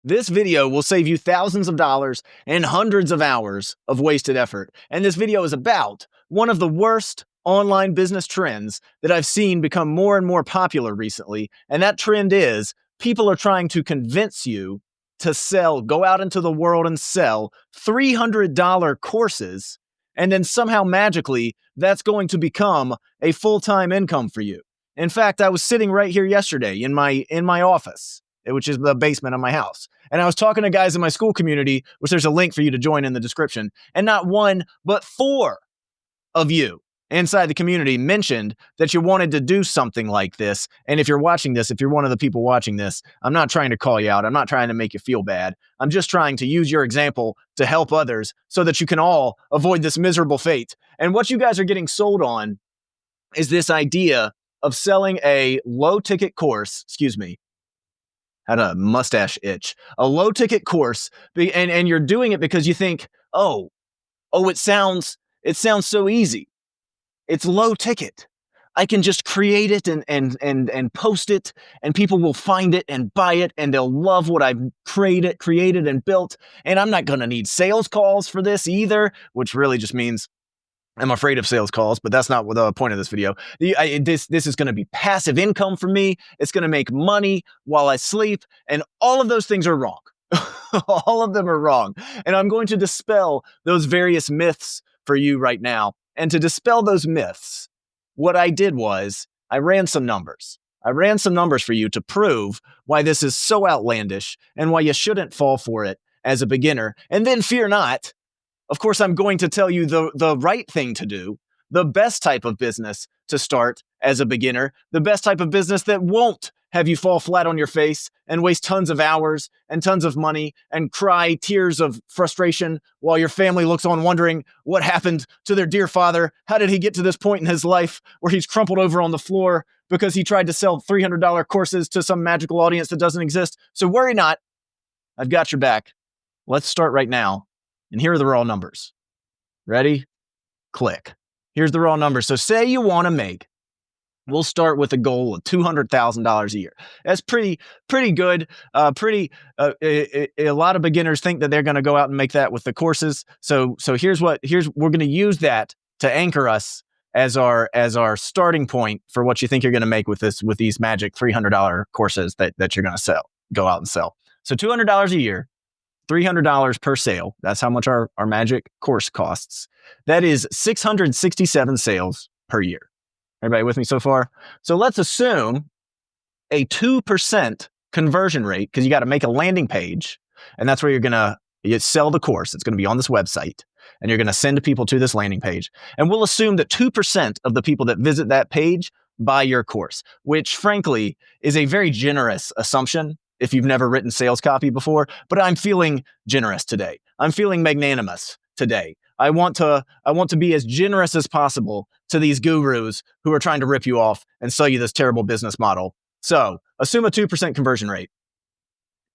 This video will save you thousands of dollars and hundreds of hours of wasted effort. And this video is about one of the worst online business trends that I've seen become more and more popular recently. And that trend is people are trying to convince you to go out into the world and sell $300 courses. And then somehow magically that's going to become a full-time income for you. In fact, I was sitting right here yesterday in my office, which is the basement of my house. And I was talking to guys in my school community, which there's a link for you to join in the description. And not one, but 4 of you inside the community mentioned that you wanted to do something like this. And if you're watching this, if you're one of the people watching this, I'm not trying to call you out. I'm not trying to make you feel bad. I'm just trying to use your example to help others so that you can all avoid this miserable fate. And what you guys are getting sold on is this idea of selling a low-ticket course, had a mustache itch, a low-ticket course, and you're doing it because you think, it sounds so easy. It's low ticket. I can just create it and post it, and people will find it and buy it, and they'll love what I've created and built. And I'm not going to need sales calls for this either, which really just means I'm afraid of sales calls, but that's not the point of this video. This is going to be passive income for me. It's going to make money while I sleep, and all of those things are wrong. All of them are wrong. And I'm going to dispel those various myths for you right now. And to dispel those myths, what I did was I ran some numbers. I ran some numbers for you to prove why this is so outlandish and why you shouldn't fall for it as a beginner. And then fear not. Of course, I'm going to tell you the right thing to do, the best type of business to start as a beginner, the best type of business that won't have you fall flat on your face and waste tons of hours and tons of money and cry tears of frustration while your family looks on wondering what happened to their dear father. How did he get to this point in his life where he's crumpled over on the floor because he tried to sell $300 courses to some magical audience that doesn't exist? So worry not. I've got your back. Let's start right now. And here are the raw numbers. Ready? Click. Here's the raw numbers. So say you want to make, we'll start with a goal of $200,000 a year. That's pretty good. A lot of beginners think that they're going to go out and make that with the courses. So here's we're going to use that to anchor us as our starting point for what you think you're going to make with these magic $300 courses that you're going to go out and sell. So $200 a year. $300 per sale. That's how much our magic course costs. That is 667 sales per year. Everybody with me so far? So let's assume a 2% conversion rate, because you got to make a landing page, and that's where you're going to sell the course. It's going to be on this website, and you're going to send people to this landing page. And we'll assume that 2% of the people that visit that page buy your course, which frankly is a very generous assumption if you've never written sales copy before, but I'm feeling generous today. I'm feeling magnanimous today. I want to be as generous as possible to these gurus who are trying to rip you off and sell you this terrible business model. So assume a 2% conversion rate.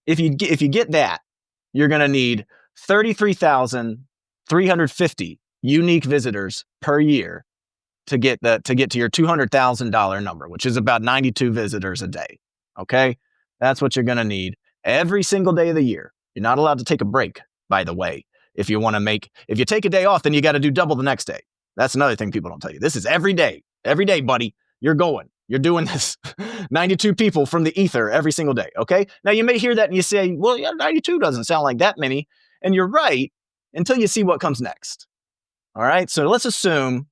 If you get that, you're going to need 33,350 unique visitors per year to get to your $200,000 number, which is about 92 visitors a day. Okay? That's what you're going to need every single day of the year. You're not allowed to take a break, by the way. If you take a day off, then you got to do double the next day. That's another thing people don't tell you. This is every day, buddy. You're doing this. 92 people from the ether every single day. Okay. Now you may hear that and you say, well, yeah, 92 doesn't sound like that many. And you're right until you see what comes next. All right. So let's assume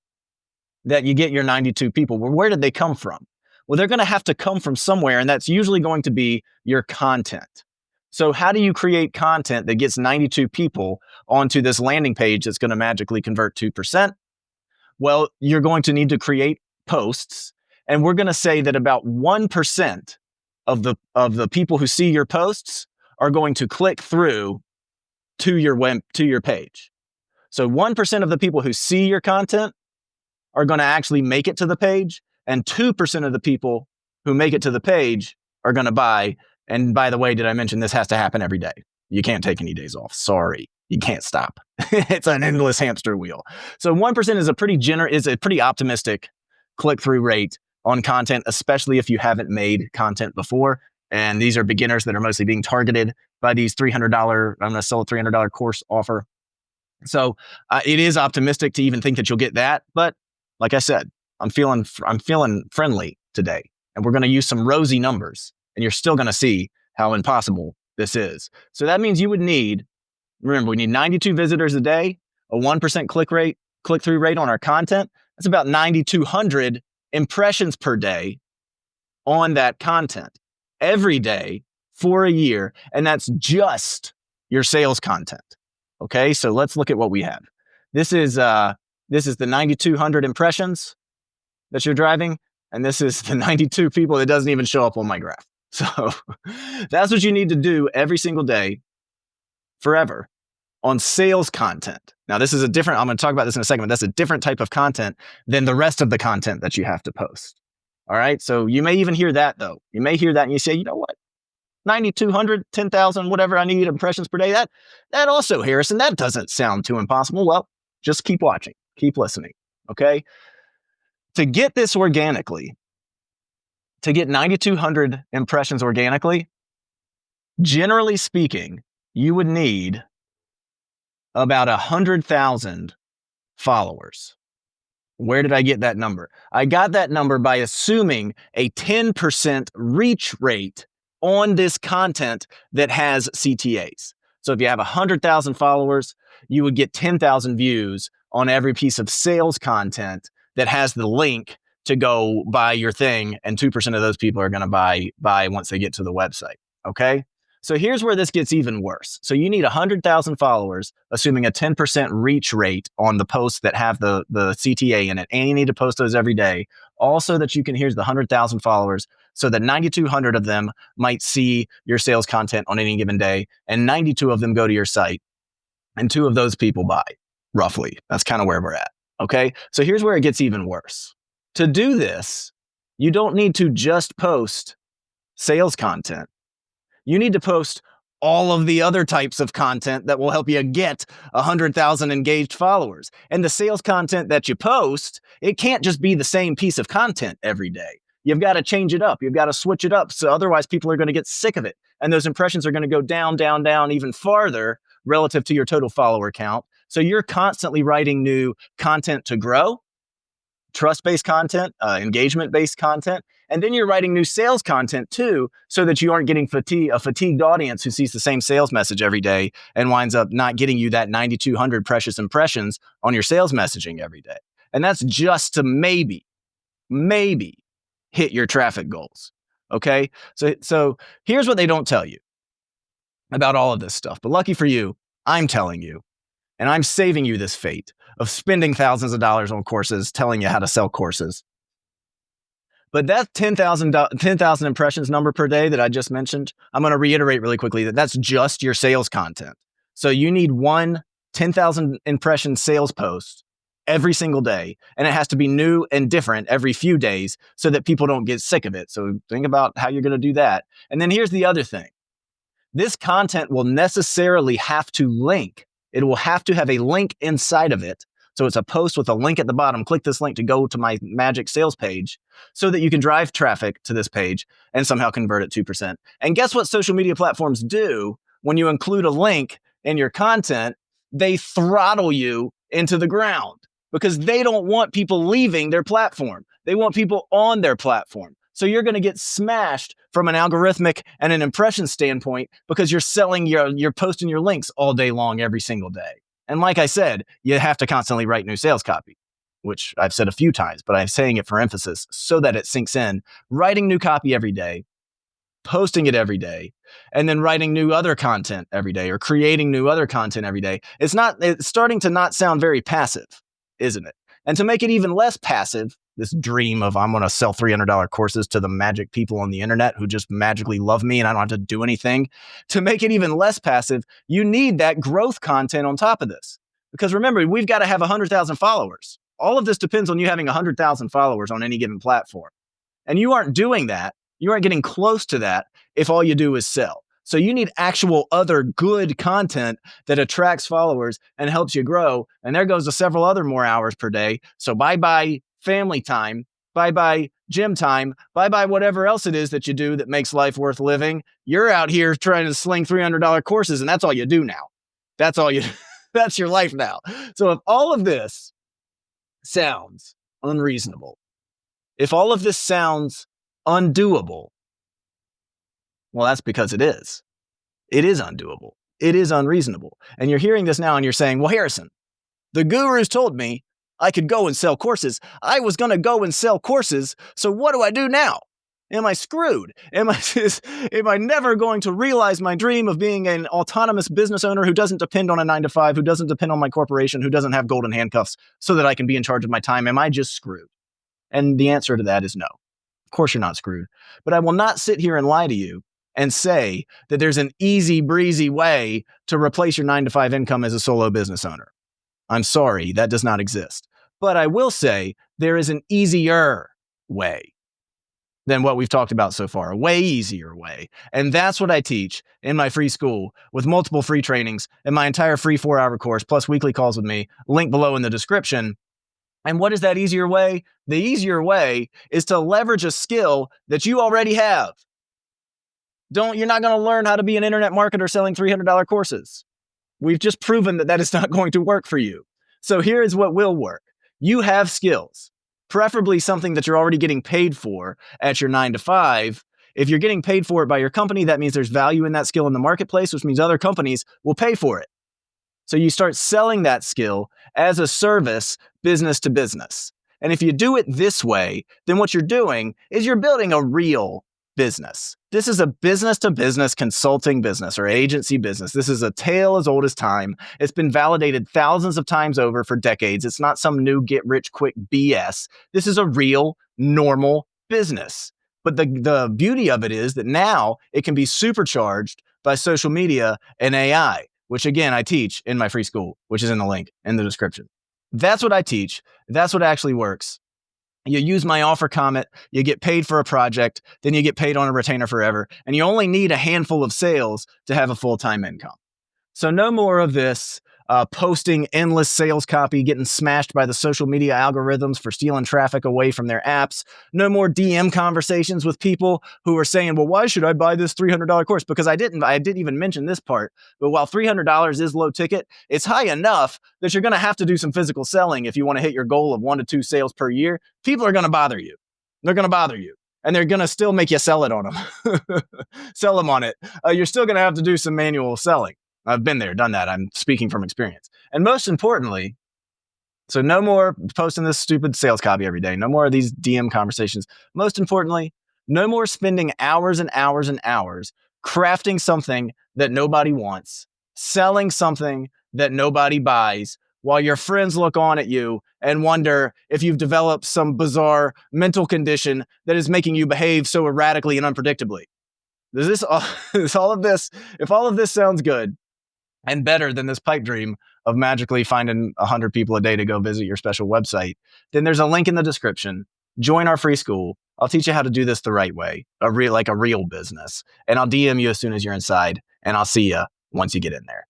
that you get your 92 people. Well, where did they come from? Well, they're going to have to come from somewhere, and that's usually going to be your content. So how do you create content that gets 92 people onto this landing page that's going to magically convert 2%? Well, you're going to need to create posts, and we're going to say that about 1% of the people who see your posts are going to click through to your page. So 1% of the people who see your content are going to actually make it to the page, and 2% of the people who make it to the page are going to buy. And by the way, did I mention this has to happen every day? You can't take any days off. Sorry, you can't stop. It's an endless hamster wheel. So 1% is a pretty optimistic click-through rate on content, especially if you haven't made content before. And these are beginners that are mostly being targeted by these $300, I'm going to sell a $300 course offer. So it is optimistic to even think that you'll get that. But like I said, I'm feeling friendly today, and we're going to use some rosy numbers, and you're still going to see how impossible this is. So that means you would need, remember, we need 92 visitors a day, a 1% click-through rate on our content. That's about 9,200 impressions per day on that content every day for a year. And that's just your sales content. Okay, so let's look at what we have. This is the 9,200 impressions that you're driving, and this is the 92 people that doesn't even show up on my graph. So that's what you need to do every single day, forever, on sales content. Now, this is I'm going to talk about this in a second, but that's a different type of content than the rest of the content that you have to post. All right, so you may even hear that, though. You may hear that and you say, you know what? 9,200, 10,000, whatever I need impressions per day. That also, Harrison, that doesn't sound too impossible. Well, just keep watching, keep listening, okay? To get this organically, to get 9,200 impressions organically, generally speaking, you would need about 100,000 followers. Where did I get that number? I got that number by assuming a 10% reach rate on this content that has CTAs. So if you have 100,000 followers, you would get 10,000 views on every piece of sales content that has the link to go buy your thing, and 2% of those people are going to buy once they get to the website. Okay? So here's where this gets even worse. So you need 100,000 followers, assuming a 10% reach rate on the posts that have the CTA in it, and you need to post those every day. Also that you can, here's the 100,000 followers, so that 9,200 of them might see your sales content on any given day, and 92 of them go to your site, and 2 of those people buy, roughly. That's kind of where we're at, okay? So here's where it gets even worse. To do this, you don't need to just post sales content. You need to post all of the other types of content that will help you get 100,000 engaged followers. And the sales content that you post, it can't just be the same piece of content every day. You've got to change it up. You've got to switch it up. So otherwise people are going to get sick of it. And those impressions are going to go down, down, down even farther relative to your total follower count. So you're constantly writing new content to grow, trust-based content, engagement-based content. And then you're writing new sales content too, so that you aren't getting a fatigued audience who sees the same sales message every day and winds up not getting you that 9,200 precious impressions on your sales messaging every day. And that's just to maybe hit your traffic goals. Okay. So here's what they don't tell you about all of this stuff. But lucky for you, I'm telling you, and I'm saving you this fate of spending thousands of dollars on courses, telling you how to sell courses. But that 10,000 impressions number per day that I just mentioned, I'm going to reiterate really quickly that that's just your sales content. So you need one 10,000 impression sales post every single day, and it has to be new and different every few days so that people don't get sick of it. So think about how you're going to do that. And then here's the other thing. This content will necessarily have to link. It will have to have a link inside of it. So it's a post with a link at the bottom. Click this link to go to my magic sales page so that you can drive traffic to this page and somehow convert it 2%. And guess what social media platforms do when you include a link in your content? They throttle you into the ground because they don't want people leaving their platform. They want people on their platform. So you're going to get smashed from an algorithmic and an impression standpoint because you're posting your links all day long, every single day. And like I said, you have to constantly write new sales copy, which I've said a few times, but I'm saying it for emphasis so that it sinks in. Writing new copy every day, posting it every day, and then writing new other content every day or creating new other content every day. It's starting to not sound very passive, isn't it? And to make it even less passive, this dream of I'm going to sell $300 courses to the magic people on the internet who just magically love me and I don't have to do anything. To make it even less passive, you need that growth content on top of this. Because remember, we've got to have 100,000 followers. All of this depends on you having 100,000 followers on any given platform. And you aren't doing that. You aren't getting close to that if all you do is sell. So you need actual other good content that attracts followers and helps you grow. And there goes to several other more hours per day. So bye-bye family time. Bye-bye gym time. Bye-bye whatever else it is that you do that makes life worth living. You're out here trying to sling $300 courses, and that's all you do now. That's all you that's your life now. So if all of this sounds unreasonable, if all of this sounds undoable, well, that's because it is. It is undoable. It is unreasonable. And you're hearing this now and you're saying, well, Harrison, the gurus told me I could go and sell courses. I was going to go and sell courses. So what do I do now? Am I screwed? Am I never going to realize my dream of being an autonomous business owner who doesn't depend on a 9-to-5, who doesn't depend on my corporation, who doesn't have golden handcuffs so that I can be in charge of my time? Am I just screwed? And the answer to that is no. Of course you're not screwed. But I will not sit here and lie to you and say that there's an easy breezy way to replace your 9-to-5 income as a solo business owner. I'm sorry, that does not exist. But I will say there is an easier way than what we've talked about so far, a way easier way. And that's what I teach in my free school with multiple free trainings and my entire free 4-hour course, plus weekly calls with me, link below in the description. And what is that easier way? The easier way is to leverage a skill that you already have. You're not going to learn how to be an internet marketer selling $300 courses. We've just proven that is not going to work for you. So here is what will work. You have skills, preferably something that you're already getting paid for at your 9-to-5. If you're getting paid for it by your company, that means there's value in that skill in the marketplace, which means other companies will pay for it. So you start selling that skill as a service, business to business. And if you do it this way, then what you're doing is you're building a real business. This is a business to business consulting business or agency business. This is a tale as old as time. It's been validated thousands of times over for decades. It's not some new get rich quick BS. This is a real, normal business. But the beauty of it is that now it can be supercharged by social media and AI, which again, I teach in my free school, which is in the link in the description. That's what I teach. That's what actually works. You use my offer comment, you get paid for a project, then you get paid on a retainer forever, and you only need a handful of sales to have a full-time income. So no more of this posting endless sales copy, getting smashed by the social media algorithms for stealing traffic away from their apps. No more DM conversations with people who are saying, well, why should I buy this $300 course? Because I didn't even mention this part, but while $300 is low ticket, it's high enough that you're going to have to do some physical selling if you want to hit your goal of 1 to 2 sales per year. People are going to bother you. They're going to bother you. And they're going to still make you sell it on them. Sell them on it. You're still going to have to do some manual selling. I've been there, done that. I'm speaking from experience. And most importantly, so no more posting this stupid sales copy every day. No more of these DM conversations. Most importantly, no more spending hours and hours and hours crafting something that nobody wants, selling something that nobody buys, while your friends look on at you and wonder if you've developed some bizarre mental condition that is making you behave so erratically and unpredictably. If all of this sounds good, and better than this pipe dream of magically finding 100 people a day to go visit your special website, then there's a link in the description. Join our free school. I'll teach you how to do this the right way, like a real business. And I'll DM you as soon as you're inside, and I'll see you once you get in there.